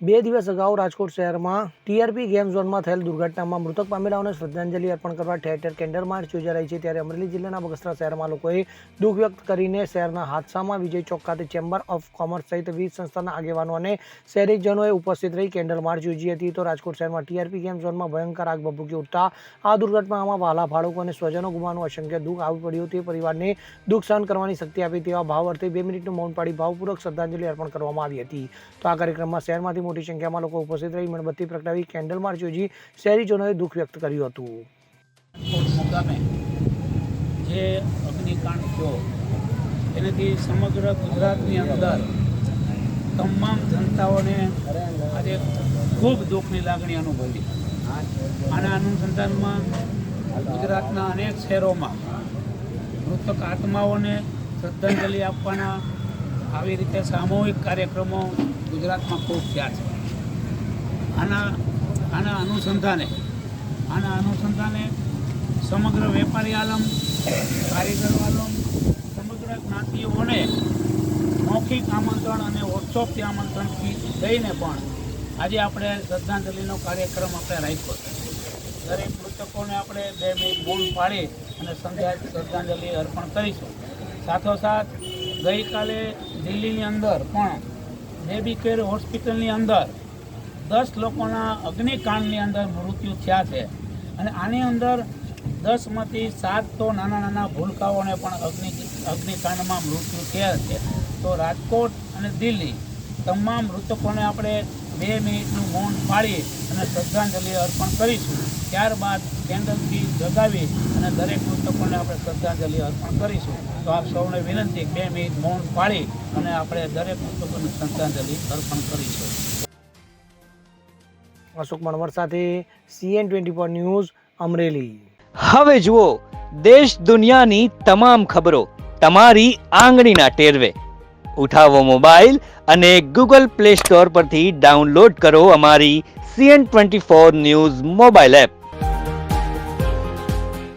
2 દિવસ અગાઉ રાજકોટ શહેરમાં ટીઆરપી ગેમ ઝોનમાં થયેલ દુર્ઘટનામાં મૃતક પામેલાઓને શ્રદ્ધાંજલિ અર્પણ કરવા ઠેર ઠેર કેન્ડલ માર્ચ યોજાઈ રહી છે। ત્યારે અમરેલી જિલ્લાના બગસરા શહેરમાં લોકોએ દુઃખ વ્યક્ત કરીને શહેરના હાદસામાં વિજય ચોક ખાતે ચેમ્બર ઓફ કોમર્સ સહિત વિવિધ સંસ્થાના આગેવાનો અને શહેરીજનોએ ઉપસ્થિત રહી કેન્ડલ માર્ચ યોજી હતી। તો રાજકોટ શહેરમાં ટીઆરપી ગેમ ઝોનમાં ભયંકર આગ ભભૂકી ઉઠતા આ દુર્ઘટનામાં વહાલા ભાડુકો અને સ્વજનો ગુમાવવાનું અસંખ્ય દુઃખ આવી પડ્યું। તે પરિવારને દુઃખ સહન કરવાની શક્તિ આપી તેવા ભાવ અર્થે 2 મિનિટનું મૌન પાડી ભાવપૂર્વક શ્રદ્ધાંજલિ અર્પણ કરવામાં આવી હતી। તો આ કાર્યક્રમમાં શહેરમાંથી મોટી સંખ્યામાં લોકો ઉપસ્થિત રહી મીણબત્તી પ્રગટાવી કેન્ડલ માર્ચ યોજી શહેરીજનોએ દુઃખ વ્યક્ત કર્યું હતું। મુકામે જે અગ્નિકાંડ થયો એનાથી સમગ્ર ગુજરાતની અંદર તમામ જનતાઓને આજે ખૂબ દુઃખની લાગણી અનુભવી। આના અનુસંધાનમાં ગુજરાતના અનેક શહેરોમાં મૃતક આત્માઓને શ્રદ્ધાંજલિ આપવાના આવી રીતે સામૂહિક કાર્યક્રમો ગુજરાતમાં ખૂબ થયા છે। આના અનુસંધાને સમગ્ર વેપારી આલમ, કારીગર આલમ, સમગ્ર જ્ઞાતિઓને મૌખિક આમંત્રણ અને વોટ્સઅપથી આમંત્રણથી દઈને પણ આજે આપણે શ્રદ્ધાંજલિનો કાર્યક્રમ આપણે રાખ્યો છે। દરેક મૃતકોને આપણે 2 મિનિટ મૌન પાડી અને શ્રદ્ધાંજલિ અર્પણ કરીશું। સાથોસાથ ગઈકાલે દિલ્હીની અંદર પણ બેબી કેર હોસ્પિટલની અંદર 10 લોકોના અગ્નિકાંડની અંદર મૃત્યુ થયા છે અને આની અંદર 10માંથી 7 તો નાના નાના ભૂલકાઓને પણ અગ્નિકાંડમાં મૃત્યુ થયા છે। તો રાજકોટ અને દિલ્હી તમામ મૃતકોને આપણે 2 મિનિટનું મૌન પાડી અને શ્રદ્ધાંજલિ અર્પણ કરીશું। ત્યારબાદ કેન્ડલથી જગાવી અને દરેક મૃતકોને આપણે શ્રદ્ધાંજલિ અર્પણ કરીશું। તો આપ સૌને વિનંતી 2 મિનિટ મૌન પાડી અને આપણે દરેક મૃતકોને શ્રદ્ધાંજલિ અર્પણ કરીશું। અશોક મણવર સાથે CN24 ન્યૂઝ અમરેલી। હવે જુઓ દેશ દુનિયાની તમામ ખબરો તમારી આંગળીના ટેરવે। ઉઠાવો મોબાઈલ અને ગૂગલ પ્લે સ્ટોર પરથી ડાઉનલોડ કરો અમારી CN24 ન્યૂઝ મોબાઈલ એપ।